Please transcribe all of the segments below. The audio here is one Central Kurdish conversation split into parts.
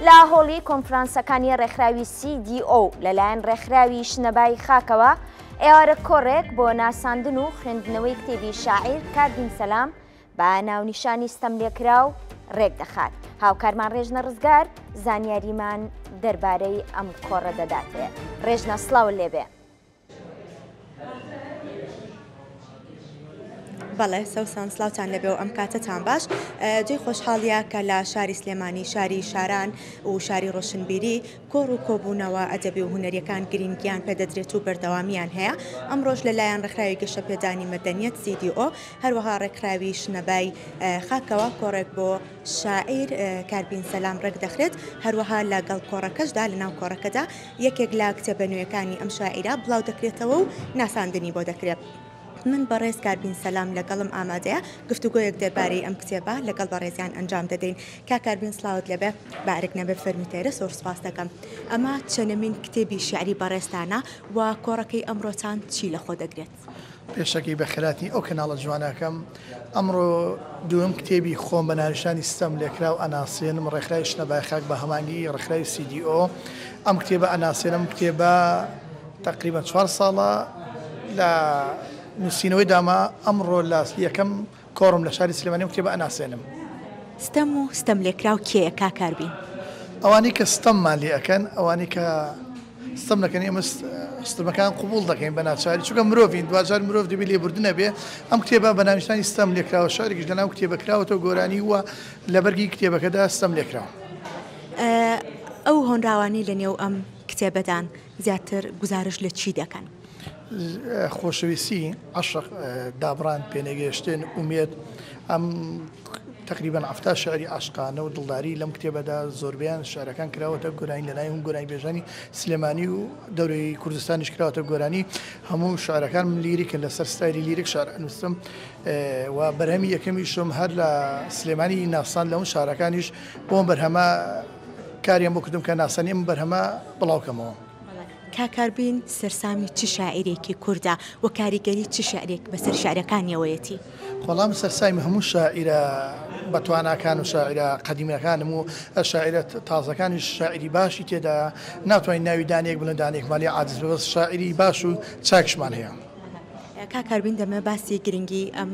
لا هۆڵی کۆنفرانسەکانی ڕێکخراوی CDO لەلایەن ڕێکخراوی شنەبای خاکەوە ئێوارە کۆڕێک بۆ ناساندن و خوێندنەوەی کتێبی شاعیر کاربین سەلام بە ناونیشانی ستەملێکراو ڕێک دەخات. هاوکارمان ڕێژنە ڕزگار زانیاریمان دەربارەی ئەم کۆڕە دەداتێ. ڕێژنە سڵاو لێبێ. بەڵێ سەوسان سلااوان لەبێ و ئەم کاتتان باش جێ خۆشحاڵیە کە لە شاری سلێمانی شاری شاران و شاری ڕۆشنبیری کۆڕ و کۆبوونەوە ئەدەبی و هونەریەکان گرنگیان پێدەدرێت و بەردەوامیان هەیە. ئەمڕۆژ لەلایەن ڕێکخراوی گەشەپێدانی مەدەنیەت CDO هەروەها ڕێکخراوی شنەبای خاکەوە کۆڕێک بۆ شاعیر کاربین سەلام ڕێک دەخرێت. هەروەها لەگەڵ کۆڕەکەشدا لەناو کۆڕەکەدا یەکێک لە کتێبە نوێیەکانی ئەم شاعیرە بڵاو دەکرێتەوە و ناساندنی بۆ دەکرێت. من بەڕێز کاربین سەلام لەگەڵم ئامادەیە گفتوگۆیەک دەربارەی ئەم کتێبە لەگەڵ بەڕێزیان ئەنجام دەدەین. کاربین سلااوت لەبێ بارێک نەبێ فەرمیتێرە سۆر سپاس دەکەم. ئەمە چەندەمین کتێبی شیعری بەڕێستانە و کۆڕەکەی ئەمڕۆتان چی لە خۆ دەگرێت؟ پێشەکەی بە خراتی ئەو کەناڵە جوانەکەم ئەمڕۆ دووەم کتێبی خۆم بە ناویشانی ستەملێکراو ئەناسێنم ڕێکخراوی شنەبای خاک بە هەمانگی ڕێکخراوی CDO ئەم کتێبە ئەناسێنم کتێبە تقریبا 4 ساڵە لە نووسینەوەی داما ئەمڕۆ لە یەکەم کۆڕم لە شاری سلێمانی کتێبە ئەناسێنم. ستەم و ستەملێکراو کێیە کاربین؟ ئەوانی کە ستەممان لێ ئەەکەن ئەوانی کە ستەم دەکەن ئێمە ستەمەکان قوبوڵ دەکەین بە ناچاری چونکە مرۆڤین دوجار مرۆڤ دەبێت لێبوردنە بێ. ئەم کتێبە بە ناویشانی ستەم لێکراوە شارێکیش لەناو کتێبەکراوەتەوە گۆرانی وە لە بەرگی کتێبەکەدا ستەم لێکراوە. ئەو هۆنراوانی لە نێو ئەم کتێبەدان زیاتر گزارش لە چی دەکەن؟ خۆشەویستی عەشق دابڕان پێنەگەیشتن ئومێد ئەم تقریبا 70 شعری عاشقانە و دڵداری لەم کتێبەدا زۆربیان شارەکان کراوەتە گۆرانی لەلای هەم گۆرانی بێژانی سلێمانی و دەورەی کوردستانیش کراوەتە گۆرانی. هەموو شارەکان لیریکن لەسەر ستایلی لیریک شار نووسم و بەرهەمی یەکەمیشم هەر لە سلێمانی ناسان لەون شارەکانیش بۆم بەرهەمە کاریان بۆ کردم کە ناسانیم بەرهەمە بڵاوکەمەوە. کاربین سەرسامی چ شاعیرێکی کووردە و کاریگەری چ شعرێک بەسەر شعرەکانیەوەیەتی؟ خۆڵام سەرسامی هەموو شاعیرە بەتواناکان و شاعیرە قەدیمەکانم و شاعیرە تازەکانی شاعری باشی تێدا ناتوانین ناوی دانێک بڵێن دانێک مالی عاجز بەس شاعری باش و چاکشمان هەیە. کاربین دەمە باسی گرنگی ئەم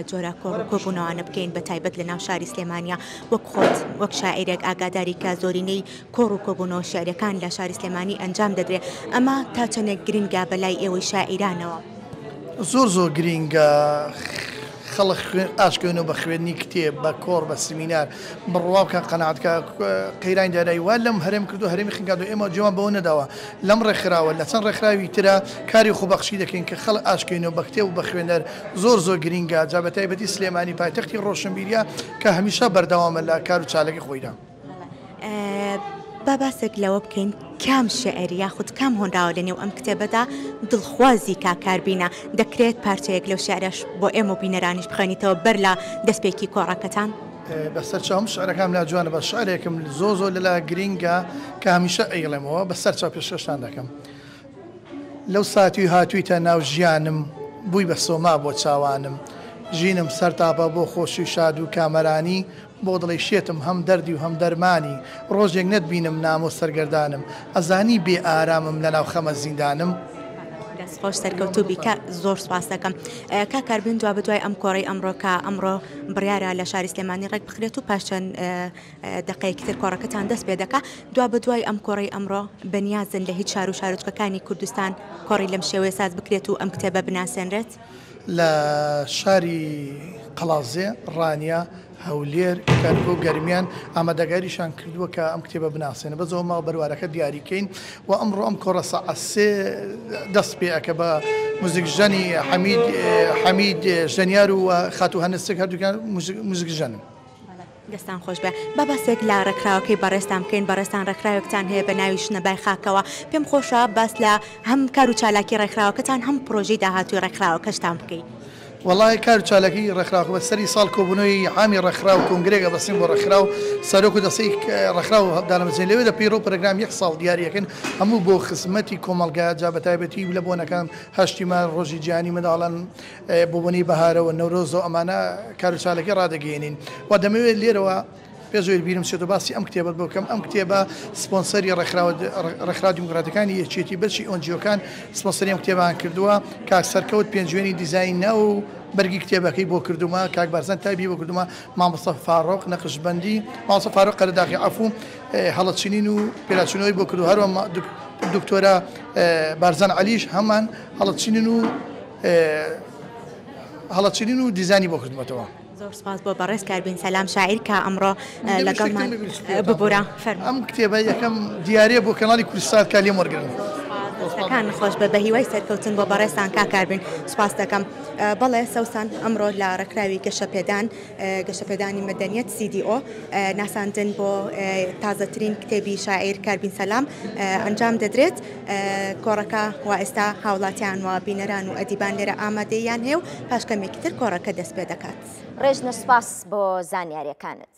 جۆرە کۆبوونەوانە بکەین بە تایبەت لە ناو شاری سلێمانیا وەک خۆت وەک شاعیرێک ئاگاداری کە زۆرینەی کۆڕ و کۆبوونەوە شعرەکان لە شاری سلێمانی ئەنجام دەدرێت. ئەمە تا چەندێک گرنگە بەلای ئێوەی شاعیرانەوە؟ زۆر گرنگە خەڵک ئاشکەون و بە خوێندنی کتێب بە کۆڕ بە سمینار بڕواوکە قەناعەتکە قەیرانی دارایی وا لەم هەرێم کردو هەرێمی خنگاد و ئێمە جوان بەوە نەداوە لەم ڕێکخراوە لە چەند ڕێکخراوی ترە کاری خۆبەخشی دەکەین کە خەڵک ئاشکەینەوە بە کتێب و بە خوێنەر زۆر گرنگە جا بە تایبەتی سلێمانی پایتەختی ڕۆشنبیریە کە هەمیشە بەردەوامە لە کار و چالەکی خۆیدا. با باسێک لەوە بکەین کام شعر یاخود کام هۆنراوە لە نێو ئەم کتێبەدا دڵخوازی کاربینە دەکرێت پارچەیەک لەو شعرش بۆ ئێمە و بینەرانیش بخوێنیتەوە بەر لە دەستپێکی کۆڕەکەتان؟ بەسەر چاوم شعرەکەم لا جوانە بە شعرێکم زۆر لەلا گرینگە کە هەمیشە ئەیڵێمەوە بەسەر چاو پێشکەشتان دەکەم. لەو ساتی هاتوویتە ناو ژیانم بووی بە سۆما بۆ چاوانم ژینم سەرتاپە بۆ خۆشی شاد و کامەرانی بۆ دڵی شێتم هەم دەردی و هەم دەرمانی ڕۆژێک نەتبینم نام و سەرگەردانم ئەزانی بێ ئارامم لە ناو خەمە زیندانم. خۆش سەرکەوتوبی کە زۆر سواس دەکەم. کاربین دوا بەدوای ئەم کۆڕی ئەمڕۆ کە ئەمڕۆ بڕیارە لە شاری سلێمانی ڕێک بخرێت و پاشچەند دقەیەکتر کۆڕەکەتان دەست پێ دەکا. دوا بەدوای ئەم کۆڕی ئەمڕۆ بەنیازن لە هیچ شار و شارۆچکەکانی کوردستان کۆڕی لەم شێوەیە ساز بکرێت و ئەم کتێبە بناسێنرێت؟ لە شاری قەڵازێ ڕانیا هەولێر کارگۆ گەرمیان ئامادەگاریشان کردووە کە ئەم کتێبە بناسێنە بە زۆر ماوە بەروارەکە دیاریکەین و ئەمڕۆ ئەم کۆڕە سەعات 3 دەست پێەکە بە موزیکژەنی حەمید ژەنیار و خاتوو هەنسک هەردووکان موزیکژەنن. دەستان خۆش بێ. با باسێک لە ڕێکخراوەکەی بەڕێستان بکەین. بەڕێستان ڕێکخراوێکتان هەیە بە ناوی شنەبای خاکەوە. پێم خۆشە باس لە هەم کار و چالاکی ڕێکخراوەکەتان هەم پرۆژەی داهاتووی ڕێکخراوەکەشتان بکەین. وڵای کار چالەکی ڕێکخراوە بە سەری ساڵ کۆبوونەوەی حامی ڕێکخراو کۆنگرێگە بەسیم بۆ ڕێکخراو سەرۆک و دەسەی ڕێکخراو دانەمەزین لەوێ لە پیرۆ پرۆگرام 1 ساڵ دیاریەکەن هەموو بۆ خزمەتی کۆمەڵگا جا بە تایبەتی لە بۆنەکان هەشتی مار ڕۆژی گیانی منداڵان بۆ بۆنی بەهارەوە نەورۆز و ئەمانە کار و چالەکی ڕادەگەێنین و دەمەوێت لێرەوە پێزۆر بیرم سێت و باسی ئەم کتێبەت بۆکەم ئەم کتێبە سپۆنسەری ڕێکخراو دیموکراتەکانی یەکێتی بەرچی ئۆنجیۆکان سپۆنسەری ئەم کتێبان کردووە کاک سەرکەوت پێنجوێنی دیزاینە و بەرگی کتێبەکەی بۆ کردومە کاک بارزان تایبی بۆ کردومە مامۆستا فاڕۆق نەقشبەندی مامۆستا فاڕۆق قەرداغی عەفو هەڵەچینین و پێراچوونەوەی بۆ کردو هەروە دکتۆرە بارزان عەلیش هەمان هەڵەچینین و دیزانی بۆ کردومەتەوە. زۆر سپاس بۆ بەڕێز کاربین سەلام شاعیر کە ئەمڕۆ لەگەڵمان ببوورە فەرموو. ئەم کتێبە یەکەم دیارێ بۆ کەناڵی کوردستان کا لێم وەرگرن. کان خۆش بە بەهیوای سەرکەوتن بۆ بەڕێستان کاکاربین سوپاس دەکەم. بەڵێ سەوسان ئەمڕۆ لە ڕێکخراوی گەشەپێدانی مەدەنیەت CDO ناساندن بۆ تازەترین کتێبی شاعیر کاربین سەلام ئەنجام دەدرێت. کۆڕەکە وا ئێستا هاوڵاتیان و بینەران و ئەدیبان لێرە ئامادەیان هەیە و پاشکەمێکی تر کۆڕەکە دەست پێ دەکات. ڕێژنە سپاس بۆ زانیاریەکانت.